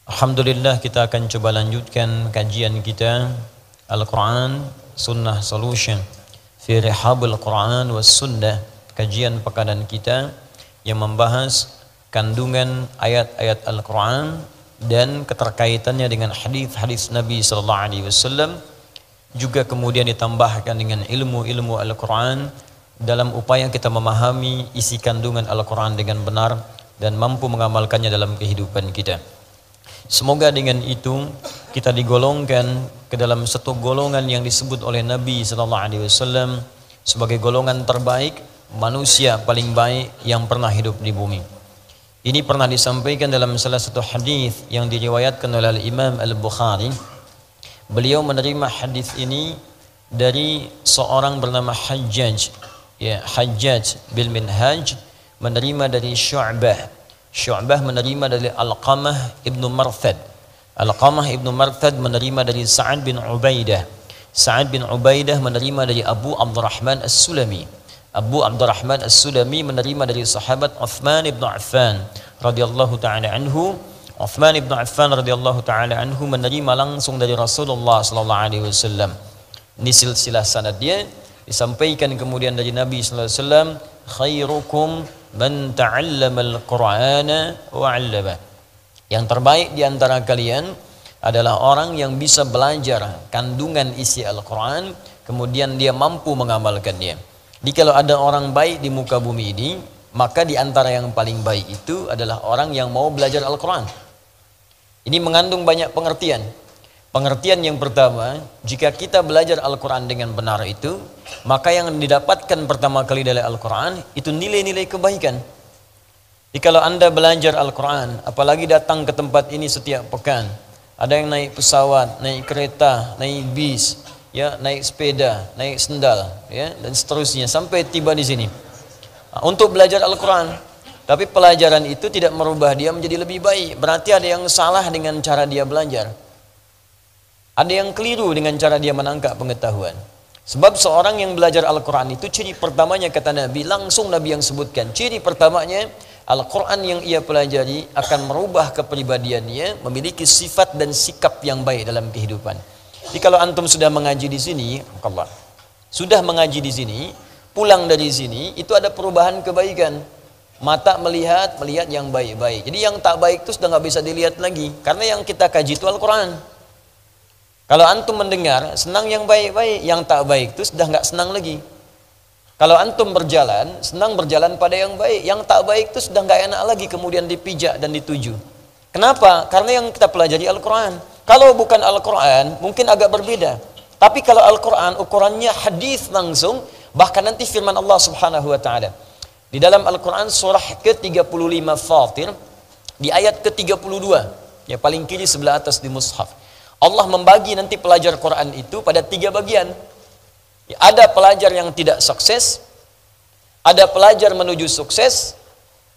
Alhamdulillah, kita akan coba lanjutkan kajian kita Al-Quran Sunnah Solution fi Rihabul Quran was Sunnah, kajian pekanan kita yang membahas kandungan ayat-ayat Al-Quran dan keterkaitannya dengan hadis-hadis Nabi sallallahu alaihi wasallam, juga kemudian ditambahkan dengan ilmu-ilmu Al-Quran dalam upaya kita memahami isi kandungan Al-Quran dengan benar dan mampu mengamalkannya dalam kehidupan kita. Semoga dengan itu kita digolongkan ke dalam satu golongan yang disebut oleh Nabi sallallahu alaihi wasallam sebagai golongan terbaik, manusia paling baik yang pernah hidup di bumi. Ini pernah disampaikan dalam salah satu hadis yang diriwayatkan oleh Imam Al-Bukhari. Beliau menerima hadis ini dari seorang bernama Hajjaj, Hajjaj bil Minhaj, menerima dari Syu'bah menerima dari Alqamah ibnu Marthad. Alqamah ibnu Marthad menerima dari Sa'ad bin Ubaidah. Sa'ad bin Ubaidah menerima dari Abu Abdurrahman As-Sulami. Abu Abdurrahman As-Sulami menerima dari sahabat Uthman ibn Affan radhiyallahu ta'ala anhu. Uthman ibn Affan radhiyallahu ta'ala anhu menerima langsung dari Rasulullah sallallahu alaihi wasallam. Ini silsilah sanad dia, disampaikan kemudian dari Nabi sallallahu alaihi wasallam, khairukum man ta'allamal Qur'ana wa 'allama. Yang terbaik di antara kalian adalah orang yang bisa belajar kandungan isi Al-Qur'an kemudian dia mampu mengamalkannya. Jadi kalau ada orang baik di muka bumi ini, maka di antara yang paling baik itu adalah orang yang mau belajar Al-Qur'an. Ini mengandung banyak pengertian. Pengertian yang pertama, jika kita belajar Al-Quran dengan benar itu, maka yang didapatkan pertama kali dari Al-Quran itu nilai-nilai kebaikan. Jadi kalau Anda belajar Al-Quran, apalagi datang ke tempat ini setiap pekan, ada yang naik pesawat, naik kereta, naik bis, ya, naik sepeda, naik sendal, ya, dan seterusnya sampai tiba di sini untuk belajar Al-Quran. Tapi pelajaran itu tidak merubah dia menjadi lebih baik. Berarti ada yang salah dengan cara dia belajar. Ada yang keliru dengan cara dia menangkap pengetahuan. Sebab seorang yang belajar Al-Quran itu ciri pertamanya, kata Nabi, langsung Nabi yang sebutkan, ciri pertamanya Al-Quran yang ia pelajari akan merubah kepribadiannya, memiliki sifat dan sikap yang baik dalam kehidupan. Jadi kalau antum sudah mengaji di sini, sudah mengaji di sini, pulang dari sini, itu ada perubahan kebaikan. Mata melihat yang baik-baik. Jadi yang tak baik itu sudah nggak bisa dilihat lagi, karena yang kita kaji itu Al-Quran. Kalau antum mendengar, senang yang baik-baik, yang tak baik itu sudah nggak senang lagi. Kalau antum berjalan, senang berjalan pada yang baik, yang tak baik itu sudah nggak enak lagi kemudian dipijak dan dituju. Kenapa? Karena yang kita pelajari Al-Quran. Kalau bukan Al-Quran, mungkin agak berbeda. Tapi kalau Al-Quran, ukurannya hadis langsung, bahkan nanti firman Allah Subhanahu wa Ta'ala. Di dalam Al-Quran surah ke-35 Fatir, di ayat ke-32, ya paling kiri sebelah atas di mushaf. Allah membagi nanti pelajar Quran itu pada 3 bagian. Ada pelajar yang tidak sukses, ada pelajar menuju sukses,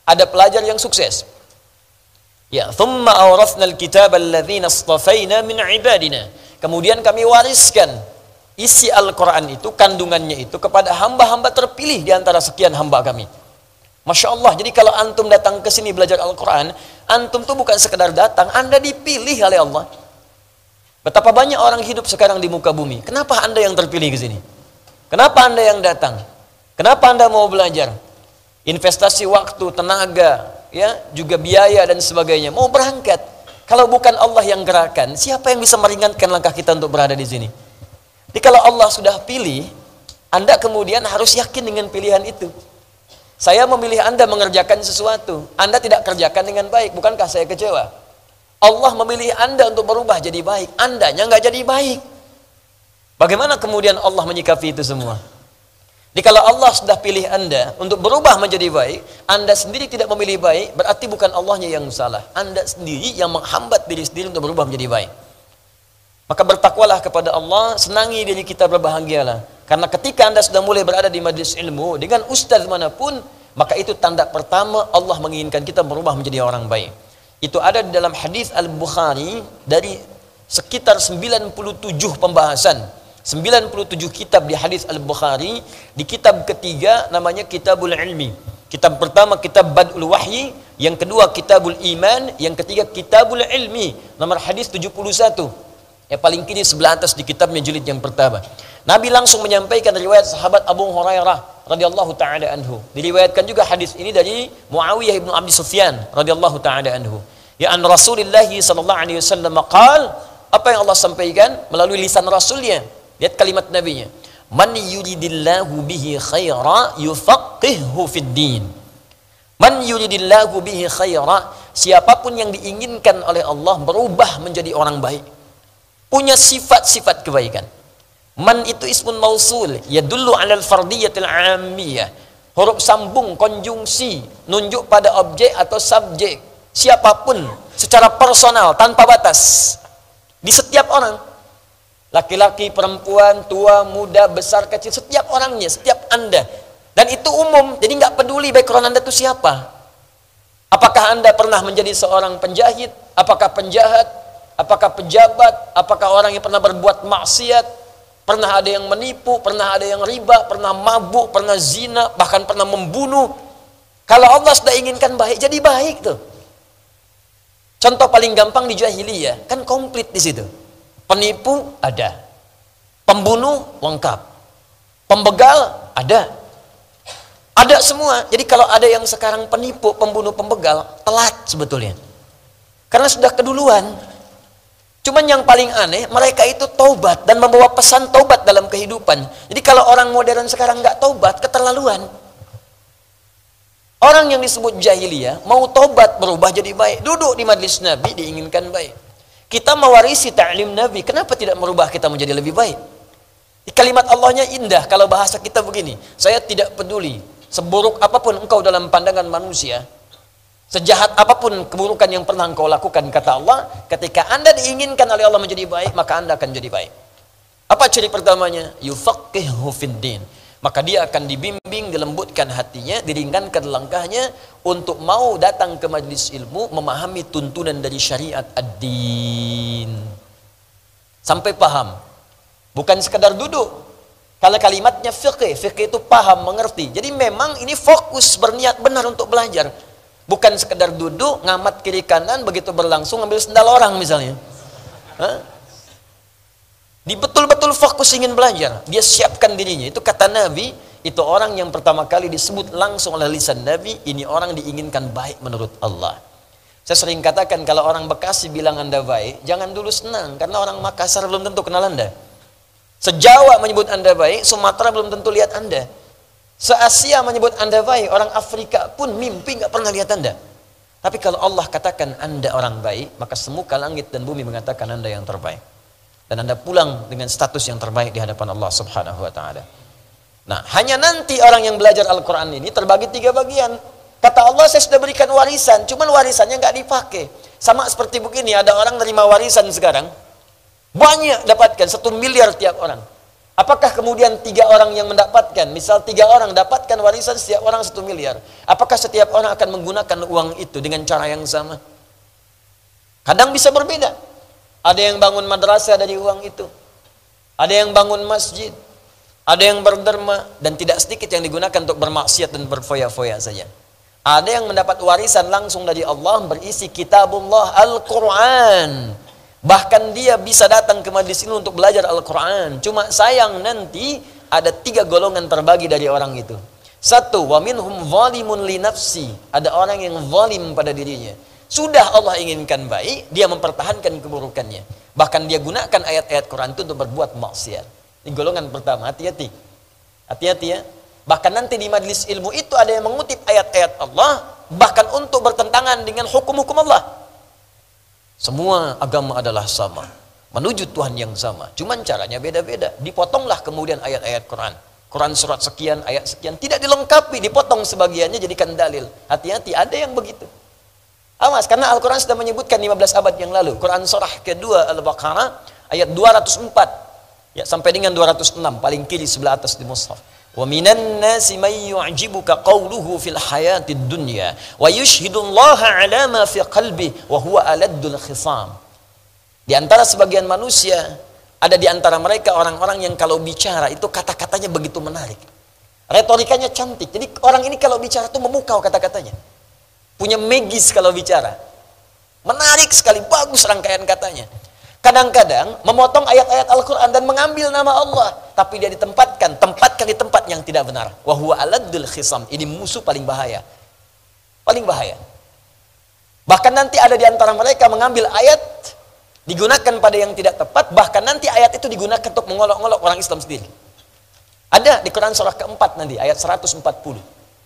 ada pelajar yang sukses. Ya, thumma awrathna al-kitaba alladhina istafaina min ibadina. Kemudian kami wariskan isi Al-Quran itu, kandungannya itu kepada hamba-hamba terpilih di antara sekian hamba kami. Masya Allah, jadi kalau antum datang ke sini belajar Al-Quran, antum tuh bukan sekedar datang, Anda dipilih oleh Allah. Betapa banyak orang hidup sekarang di muka bumi. Kenapa Anda yang terpilih ke sini? Kenapa Anda yang datang? Kenapa Anda mau belajar? Investasi waktu, tenaga, ya, juga biaya dan sebagainya. Mau berangkat. Kalau bukan Allah yang gerakan, siapa yang bisa meringankan langkah kita untuk berada di sini? Jadi kalau Allah sudah pilih, Anda kemudian harus yakin dengan pilihan itu. Saya memilih Anda mengerjakan sesuatu, Anda tidak kerjakan dengan baik, bukankah saya kecewa? Allah memilih Anda untuk berubah jadi baik, Andanya nggak jadi baik. Bagaimana kemudian Allah menyikapi itu semua? Jadi kalau Allah sudah pilih Anda untuk berubah menjadi baik, Anda sendiri tidak memilih baik, berarti bukan Allahnya yang salah, Anda sendiri yang menghambat diri sendiri untuk berubah menjadi baik. Maka bertakwalah kepada Allah, senangi diri kita, berbahagialah. Karena ketika Anda sudah mulai berada di majlis ilmu dengan ustaz manapun, maka itu tanda pertama Allah menginginkan kita berubah menjadi orang baik. Itu ada di dalam hadis Al-Bukhari dari sekitar 97 pembahasan, 97 kitab di hadis Al-Bukhari. Di kitab ketiga namanya Kitabul Ilmi. Kitab pertama kitab Bad'ul Wahyi, yang kedua Kitabul Iman, yang ketiga Kitabul Ilmi, nomor hadis 71. Ya paling kiri sebelah atas di kitabnya jilid yang pertama. Nabi langsung menyampaikan riwayat sahabat Abu Hurairah radhiyallahu taala anhu. Diriwayatkan juga hadis ini dari Muawiyah bin Abi Sufyan radhiyallahu taala anhu. Ya an Rasulullah sallallahu alaihi wasallam qaal, apa yang Allah sampaikan melalui lisan Rasulnya. Lihat kalimat nabinya. Man yuridillahu bihi khaira yufaqihhu fid din. Man yuridillahu bihi khaira, siapapun yang diinginkan oleh Allah berubah menjadi orang baik, punya sifat-sifat kebaikan. Man itu ismun mausul, yadullu 'alal fardiyatil 'ammiyah. Huruf sambung konjungsi nunjuk pada objek atau subjek. Siapapun secara personal tanpa batas. Di setiap orang, laki-laki, perempuan, tua, muda, besar, kecil, setiap orangnya, setiap Anda. Dan itu umum, jadi nggak peduli background Anda itu siapa. Apakah Anda pernah menjadi seorang penjahit, apakah penjahat, apakah pejabat, apakah orang yang pernah berbuat maksiat, pernah ada yang menipu, pernah ada yang riba, pernah mabuk, pernah zina, bahkan pernah membunuh. Kalau Allah sudah inginkan baik, jadi baik tuh. Contoh paling gampang di jahiliyah, kan komplit di situ. Penipu ada, pembunuh lengkap, pembegal ada semua. Jadi kalau ada yang sekarang penipu, pembunuh, pembegal, telat sebetulnya, karena sudah keduluan. Cuman yang paling aneh, mereka itu taubat dan membawa pesan taubat dalam kehidupan. Jadi kalau orang modern sekarang nggak taubat, keterlaluan. Orang yang disebut jahiliyah mau taubat berubah jadi baik, duduk di majlis Nabi diinginkan baik. Kita mewarisi ta'lim Nabi, kenapa tidak merubah kita menjadi lebih baik? Kalimat Allahnya indah. Kalau bahasa kita begini, saya tidak peduli seburuk apapun engkau dalam pandangan manusia, sejahat apapun keburukan yang pernah engkau lakukan, kata Allah, ketika Anda diinginkan oleh Allah menjadi baik, maka Anda akan jadi baik. Apa ciri pertamanya? Yufaqihu fiddin. Maka dia akan dibimbing, dilembutkan hatinya, diringankan langkahnya untuk mau datang ke majlis ilmu, memahami tuntunan dari syariat ad-din. Sampai paham. Bukan sekedar duduk. Kalau kalimatnya fiqh, fiqh itu paham, mengerti. Jadi memang ini fokus, berniat benar untuk belajar. Bukan sekedar duduk, ngamat kiri kanan, begitu berlangsung ambil sendal orang misalnya. Hah? Di betul-betul fokus ingin belajar, dia siapkan dirinya. Itu kata Nabi, itu orang yang pertama kali disebut langsung oleh lisan Nabi, ini orang diinginkan baik menurut Allah. Saya sering katakan kalau orang Bekasi bilang Anda baik, jangan dulu senang, karena orang Makassar belum tentu kenal Anda. Se-Jawa menyebut Anda baik, Sumatera belum tentu lihat Anda. Se-Asia menyebut Anda baik, orang Afrika pun mimpi nggak pernah lihat Anda. Tapi kalau Allah katakan Anda orang baik, maka semuka langit dan bumi mengatakan Anda yang terbaik. Dan Anda pulang dengan status yang terbaik di hadapan Allah Subhanahu wa ta'ala. Nah, hanya nanti orang yang belajar Al-Quran ini terbagi 3 bagian. Kata Allah, saya sudah berikan warisan, cuman warisannya nggak dipakai. Sama seperti begini, ada orang nerima warisan sekarang, banyak dapatkan, 1 miliar tiap orang. Apakah kemudian 3 orang yang mendapatkan, misal 3 orang dapatkan warisan setiap orang 1 miliar. Apakah setiap orang akan menggunakan uang itu dengan cara yang sama? Kadang bisa berbeda. Ada yang bangun madrasah dari uang itu, ada yang bangun masjid, ada yang berderma, dan tidak sedikit yang digunakan untuk bermaksiat dan berfoya-foya saja. Ada yang mendapat warisan langsung dari Allah berisi kitabullah Al-Quran. Bahkan dia bisa datang ke majlis ini untuk belajar Al-Quran. Cuma sayang nanti ada 3 golongan terbagi dari orang itu. 1, wa minhum zalimun li nafsi. Ada orang yang zalim pada dirinya. Sudah Allah inginkan baik, dia mempertahankan keburukannya. Bahkan dia gunakan ayat-ayat Quran itu untuk berbuat maksiat. Ini golongan pertama, hati-hati. Hati-hati ya. Bahkan nanti di majlis ilmu itu ada yang mengutip ayat-ayat Allah, bahkan untuk bertentangan dengan hukum-hukum Allah. Semua agama adalah sama, menuju Tuhan yang sama. Cuman caranya beda-beda. Dipotonglah kemudian ayat-ayat Quran. Quran surat sekian, ayat sekian. Tidak dilengkapi, dipotong sebagiannya jadikan dalil. Hati-hati, ada yang begitu. Awas, karena Al-Quran sudah menyebutkan 15 abad yang lalu. Quran surah kedua Al-Baqarah ayat 204 ya, sampai dengan 206, paling kiri sebelah atas di mushaf. Wa minan nasi may yu'jibuka qawluhu fil hayatid dunya wa yushhidullaha ala ma fi qalbi wa huwa aladdul khisam. Di antara sebagian manusia, ada di antara mereka orang-orang yang kalau bicara itu kata-katanya begitu menarik. Retorikanya cantik. Jadi orang ini kalau bicara tuh memukau kata-katanya. Punya magis kalau bicara. Menarik sekali, bagus rangkaian katanya. Kadang-kadang memotong ayat-ayat Al-Quran dan mengambil nama Allah, tapi dia tempatkan di tempat yang tidak benar. Wa huwa aladdul khisam. Ini musuh paling bahaya. Paling bahaya. Bahkan nanti ada di antara mereka mengambil ayat, digunakan pada yang tidak tepat, bahkan nanti ayat itu digunakan untuk mengolok-olok orang Islam sendiri. Ada di Quran surah keempat nanti, ayat 140.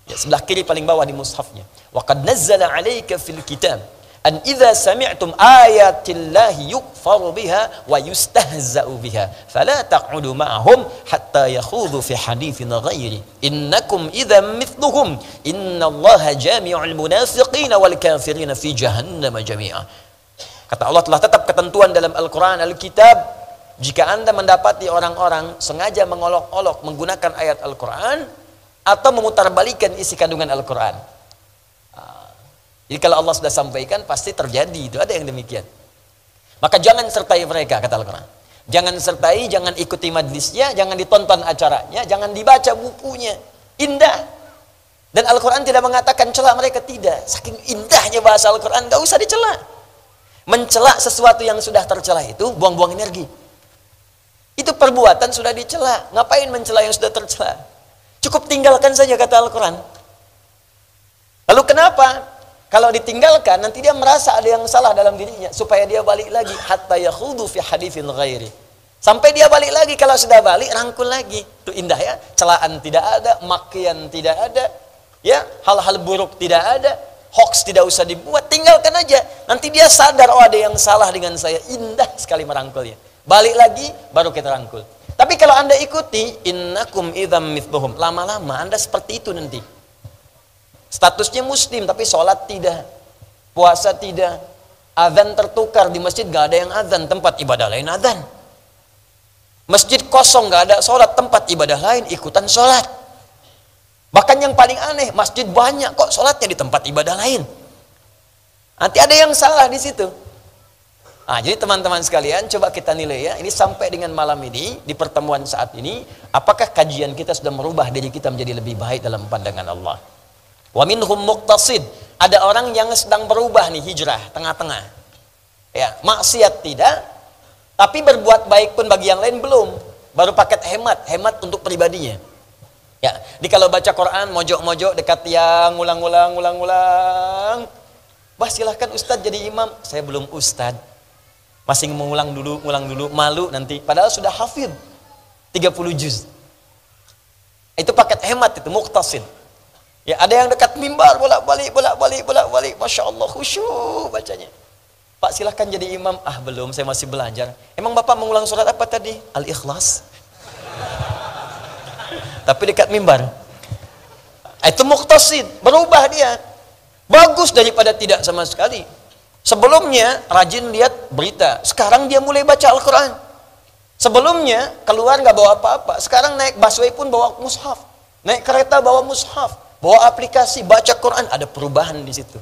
Ya, sebelah kiri paling bawah di mushafnya. Wa qad nazzala 'alaika fil kitab an idza sami'tum ayatillahi yukfaru biha wa yustahza'u biha fala taq'udu ma'ahum hatta yakhudhu fi haditsin ghairi innakum idzan mithluhum innallaha jami'ul munafiqina wal kafirina fi jahannam jami'a. Kata Allah, telah tetap ketentuan dalam Al-Quran, Al-Kitab, jika Anda mendapati orang-orang sengaja mengolok-olok menggunakan ayat Al-Quran atau memutarbalikan isi kandungan Al-Quran. Jadi kalau Allah sudah sampaikan pasti terjadi, itu ada yang demikian. Maka jangan sertai mereka, kata Al-Quran. Jangan sertai, jangan ikuti majlisnya, jangan ditonton acaranya, jangan dibaca bukunya. Indah. Dan Al-Quran tidak mengatakan cela mereka, tidak. Saking indahnya bahasa Al-Quran, gak usah dicela. Mencela sesuatu yang sudah tercela itu buang-buang energi. Itu perbuatan sudah dicela. Ngapain mencela yang sudah tercela? Cukup tinggalkan saja, kata Al-Quran. Lalu kenapa? Kalau ditinggalkan, nanti dia merasa ada yang salah dalam dirinya, supaya dia balik lagi. Hatta yakhudhu fi haditsin ghairi. Sampai dia balik lagi, kalau sudah balik, rangkul lagi. Itu indah ya. Celaan tidak ada, makian tidak ada, ya, hal-hal buruk tidak ada, hoax tidak usah dibuat, tinggalkan aja. Nanti dia sadar, oh ada yang salah dengan saya. Indah sekali merangkulnya. Balik lagi, baru kita rangkul. Tapi kalau Anda ikuti, innakum idzam mithluhum, lama-lama Anda seperti itu nanti. Statusnya muslim tapi sholat tidak, puasa tidak, azan tertukar di masjid, gak ada yang azan, tempat ibadah lain azan. Masjid kosong, gak ada sholat, tempat ibadah lain ikutan sholat. Bahkan yang paling aneh, masjid banyak kok sholatnya di tempat ibadah lain. Nanti ada yang salah di situ. Nah, jadi teman-teman sekalian, coba kita nilai ya, ini sampai dengan malam ini, di pertemuan saat ini, apakah kajian kita sudah merubah diri kita menjadi lebih baik dalam pandangan Allah? Wa minhum muqtasid, ada orang yang sedang berubah nih, hijrah tengah-tengah. Ya, maksiat tidak, tapi berbuat baik pun bagi yang lain belum. Baru paket hemat untuk pribadinya. Ya, di kalau baca Quran mojok-mojok dekat tiang, ulang-ulang. Bah, silahkan Ustadz jadi imam. Saya belum Ustadz. Masih mengulang dulu, malu nanti. Padahal sudah hafid 30 juz. Itu paket hemat, itu muqtasid. Ya, ada yang dekat mimbar bolak-balik, Masya Allah, khusyuk bacanya. Pak, silahkan jadi imam. Ah, belum, saya masih belajar. Emang Bapak mengulang surat apa tadi? Al-Ikhlas. Tapi dekat mimbar. Itu muqtasid, berubah dia. Bagus daripada tidak sama sekali. Sebelumnya rajin lihat berita, sekarang dia mulai baca Al-Quran. Sebelumnya keluar nggak bawa apa-apa, sekarang naik busway pun bawa mushaf, naik kereta bawa mushaf, bawa aplikasi, baca Quran. Ada perubahan di situ.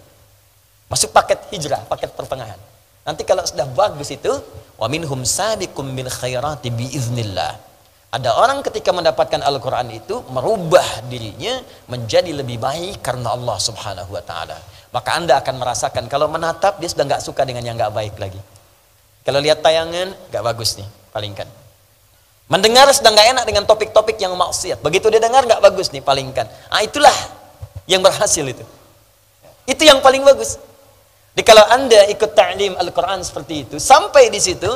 Masuk paket hijrah, paket pertengahan. Nanti kalau sudah bagus itu, wa minhum sabiqum bil khairati biiznillah. Ada orang ketika mendapatkan Al-Quran itu merubah dirinya menjadi lebih baik karena Allah Subhanahu wa taala. Maka Anda akan merasakan kalau menatap dia sudah nggak suka dengan yang nggak baik lagi. Kalau lihat tayangan nggak bagus nih, palingkan. Mendengar sedang nggak enak dengan topik-topik yang maksiat. Begitu dia dengar nggak bagus nih, palingkan. Ah, itulah yang berhasil itu. Itu yang paling bagus. Jadi kalau Anda ikut ta'lim Al-Quran seperti itu, sampai di situ,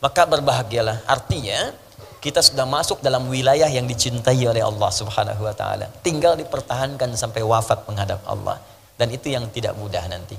maka berbahagialah. Artinya kita sudah masuk dalam wilayah yang dicintai oleh Allah Subhanahu wa taala. Tinggal dipertahankan sampai wafat menghadap Allah. Dan itu yang tidak mudah nanti.